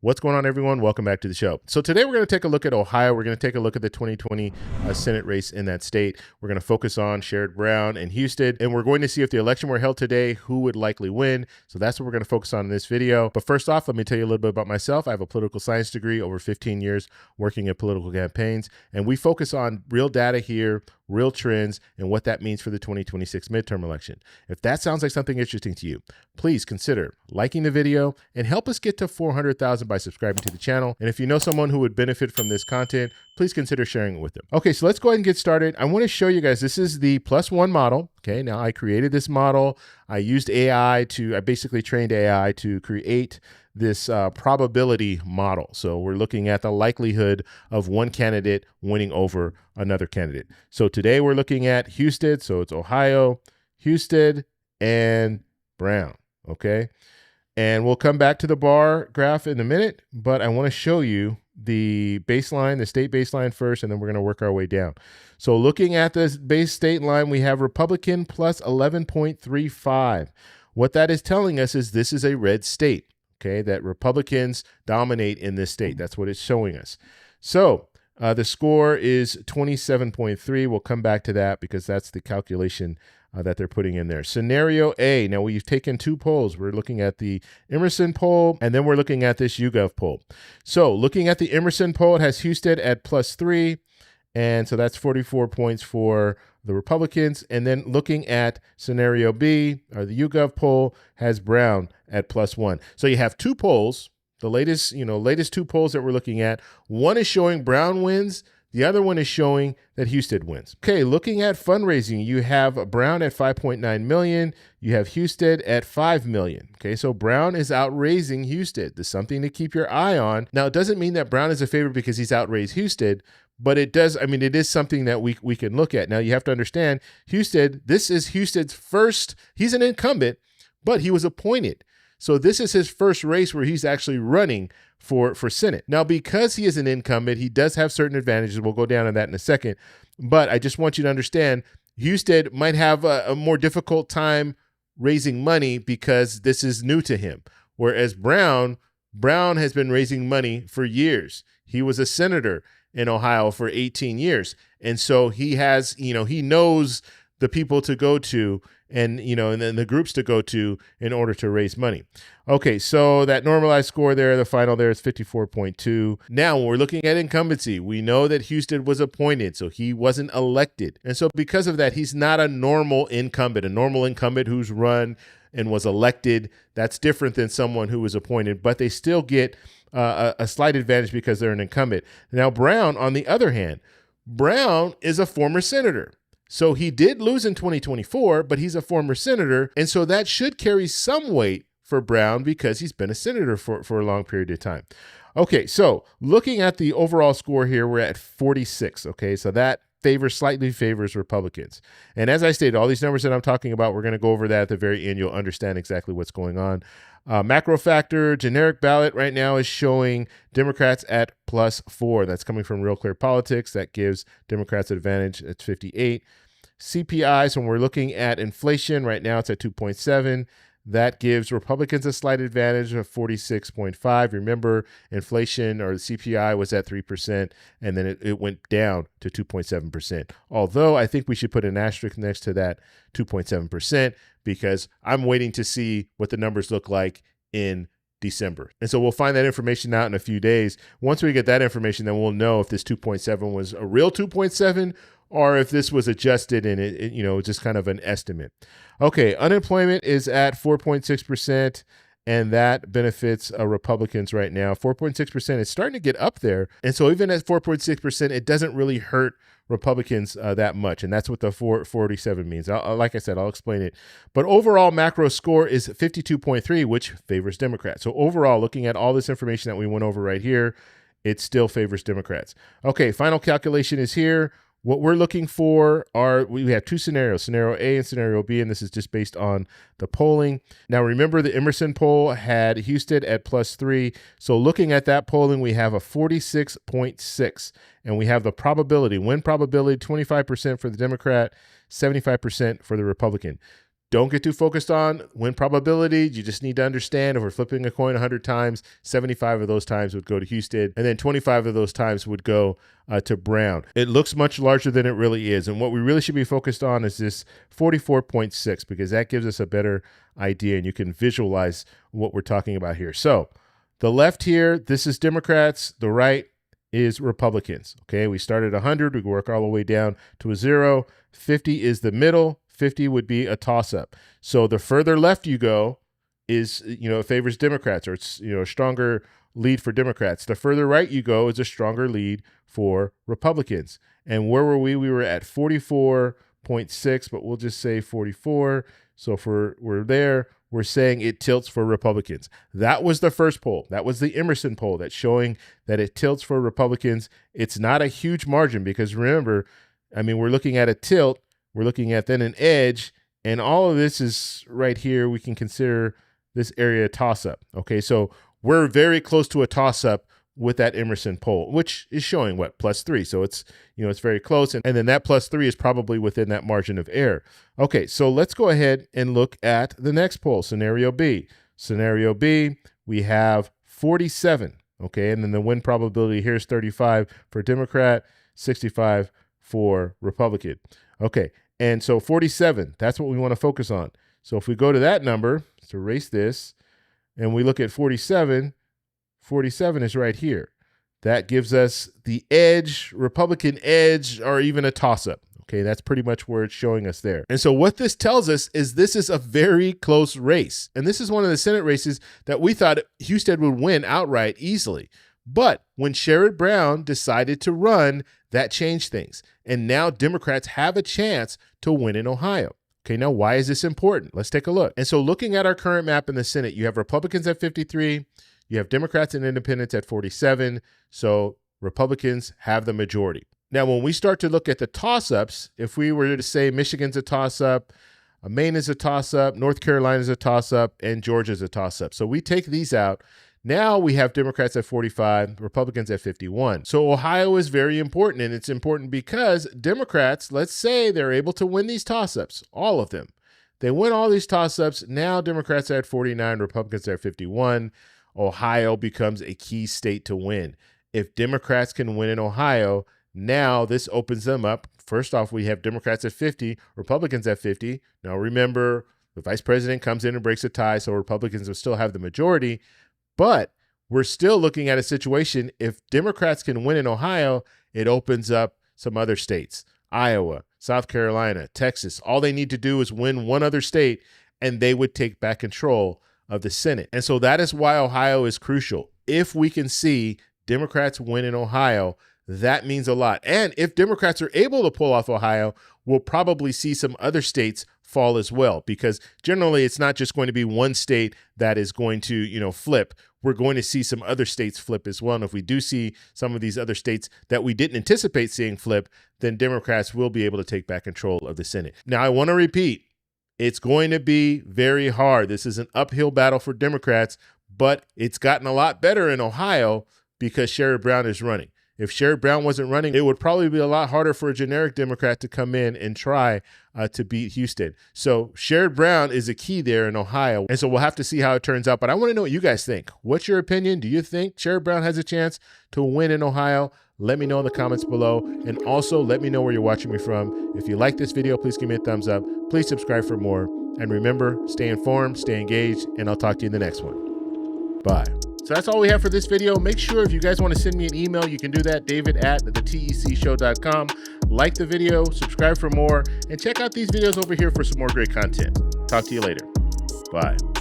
What's going on, everyone? Welcome back to the show. So today we're going to take a look at Ohio. We're going to take a look at the 2020 Senate race in that state. We're going to focus on Sherrod Brown and Husted, and we're going to see if the election were held today, who would likely win. So that's what we're going to focus on in this video. But first off, let me tell you a little bit about myself. I have a political science degree, over 15 years working in political campaigns, and we focus on real data here, real trends, and what that means for the 2026 midterm election. If that sounds like something interesting to you, please consider liking the video and help us get to 400,000 by subscribing to the channel. And if you know someone who would benefit from this content, please consider sharing it with them. Okay, so let's go ahead and get started. I want to show you guys, this is the +1 model. Okay, now I created this model. I used I basically trained AI to create this probability model. So we're looking at the likelihood of one candidate winning over another candidate. So today we're looking at Husted, so it's Ohio, Husted, and Brown, okay? And we'll come back to the bar graph in a minute, but I want to show you the baseline, the state baseline first, and then we're going to work our way down. So looking at this base state line, we have Republican plus 11.35. What that is telling us is this is a red state. Okay, that Republicans dominate in this state. That's what it's showing us. So the score is 27.3. We'll come back to that because that's the calculation that they're putting in there. Scenario A. Now we've taken two polls. We're looking at the Emerson poll, and then we're looking at this YouGov poll. So looking at the Emerson poll, it has Husted at +3. And so that's 44 points for the Republicans. And then looking at scenario B, or the YouGov poll, has Brown at +1. So you have two polls, the latest two polls that we're looking at. One is showing Brown wins. The other one is showing that Husted wins. Okay, looking at fundraising, you have Brown at 5.9 million. You have Husted at 5 million. Okay, so Brown is outraising Husted. There's something to keep your eye on. Now, it doesn't mean that Brown is a favorite because he's outraised Husted, but it does, it is something that we can look at. Now, you have to understand, Husted, this is Husted's first, he's an incumbent, but he was appointed. So this is his first race where he's actually running for Senate. Now, because he is an incumbent, he does have certain advantages. We'll go down on that in a second. But I just want you to understand, Husted might have a more difficult time raising money because this is new to him. Whereas Brown has been raising money for years. He was a senator in Ohio for 18 years. And so he has, he knows the people to go to and then the groups to go to in order to raise money. Okay, so that normalized score there, the final there is 54.2. Now, when we're looking at incumbency, we know that Husted was appointed, so he wasn't elected. And so because of that, he's not a normal incumbent. A normal incumbent who's run and was elected, that's different than someone who was appointed, but they still get a slight advantage because they're an incumbent. Now, Brown, on the other hand, Brown is a former senator. So he did lose in 2024, but he's a former senator. And so that should carry some weight for Brown because he's been a senator for a long period of time. Okay, so looking at the overall score here, we're at 46. Okay, so that slightly favors Republicans. And as I stated, all these numbers that I'm talking about, we're going to go over that at the very end. You'll understand exactly what's going on. Macro factor, generic ballot right now is showing Democrats at +4. That's coming from Real Clear Politics. That gives Democrats an advantage. It's 58. CPI, so when we're looking at inflation, right now it's at 2.7. That gives Republicans a slight advantage of 46.5. Remember, inflation or the CPI was at 3%, and then it went down to 2.7%. Although I think we should put an asterisk next to that 2.7% because I'm waiting to see what the numbers look like in December. And so we'll find that information out in a few days. Once we get that information, then we'll know if this 2.7 was a real 2.7 or if this was adjusted and it just kind of an estimate. Okay, unemployment is at 4.6%, and that benefits Republicans right now. 4.6% is starting to get up there. And so even at 4.6%, it doesn't really hurt Republicans that much. And that's what the 447 means. Like I said, I'll explain it. But overall macro score is 52.3, which favors Democrats. So overall, looking at all this information that we went over right here, it still favors Democrats. Okay, final calculation is here. What we're looking for we have two scenarios, scenario A and scenario B, and this is just based on the polling. Now, remember the Emerson poll had Husted at +3. So looking at that polling, we have a 46.6, and we have the probability, win probability, 25% for the Democrat, 75% for the Republican. Don't get too focused on win probability. You just need to understand if we're flipping a coin 100 times, 75 of those times would go to Husted, and then 25 of those times would go to Brown. It looks much larger than it really is. And what we really should be focused on is this 44.6, because that gives us a better idea and you can visualize what we're talking about here. So the left here, this is Democrats. The right is Republicans. Okay, we start at 100. We work all the way down to a 0. 50 is the middle. 50 would be a toss-up. So the further left you go is, it favors Democrats, or it's, a stronger lead for Democrats. The further right you go is a stronger lead for Republicans. And where were we? We were at 44.6, but we'll just say 44. So if we're there, we're saying it tilts for Republicans. That was the first poll. That was the Emerson poll that's showing that it tilts for Republicans. It's not a huge margin because remember, we're looking at a tilt. We're looking at then an edge, and all of this is right here. We can consider this area a toss-up. Okay, so we're very close to a toss-up with that Emerson poll, which is showing what, +3. So it's, it's very close. And then that +3 is probably within that margin of error. Okay, so let's go ahead and look at the next poll, scenario B. Scenario B, we have 47. Okay, and then the win probability here is 35 for Democrat, 65 for Republican. Okay, and so 47, that's what we want to focus on. So if we go to that number, let's erase this, and we look at 47, 47 is right here. That gives us the edge, Republican edge, or even a toss-up. Okay, that's pretty much where it's showing us there. And so what this tells us is this is a very close race. And this is one of the Senate races that we thought Husted would win outright easily. But when Sherrod Brown decided to run, that changed things. And now Democrats have a chance to win in Ohio. Okay, now why is this important? Let's take a look. And so looking at our current map in the Senate, you have Republicans at 53, you have Democrats and Independents at 47, so Republicans have the majority. Now, when we start to look at the toss-ups, if we were to say Michigan's a toss-up, Maine is a toss-up, North Carolina is a toss-up, and Georgia is a toss-up. So we take these out. Now we have Democrats at 45, Republicans at 51. So Ohio is very important, and it's important because Democrats, let's say they're able to win these toss-ups, all of them. They win all these toss-ups. Now Democrats are at 49, Republicans are at 51. Ohio becomes a key state to win. If Democrats can win in Ohio, now this opens them up. First off, we have Democrats at 50, Republicans at 50. Now remember, the vice president comes in and breaks a tie, so Republicans will still have the majority. But we're still looking at a situation, if Democrats can win in Ohio, it opens up some other states, Iowa, South Carolina, Texas. All they need to do is win one other state, and they would take back control of the Senate. And so that is why Ohio is crucial. If we can see Democrats win in Ohio, that means a lot. And if Democrats are able to pull off Ohio, we'll probably see some other states fall as well, because generally it's not just going to be one state that is going to, flip. We're going to see some other states flip as well. And if we do see some of these other states that we didn't anticipate seeing flip, then Democrats will be able to take back control of the Senate. Now, I want to repeat, it's going to be very hard. This is an uphill battle for Democrats, but it's gotten a lot better in Ohio because Sherrod Brown is running. If Sherrod Brown wasn't running, it would probably be a lot harder for a generic Democrat to come in and try to beat Husted. So Sherrod Brown is a key there in Ohio. And so we'll have to see how it turns out. But I want to know what you guys think. What's your opinion? Do you think Sherrod Brown has a chance to win in Ohio? Let me know in the comments below. And also let me know where you're watching me from. If you like this video, please give me a thumbs up. Please subscribe for more. And remember, stay informed, stay engaged, and I'll talk to you in the next one. Bye. So that's all we have for this video. Make sure if you guys want to send me an email, you can do that, david@thetecshow.com. Like the video, subscribe for more, and check out these videos over here for some more great content. Talk to you later. Bye.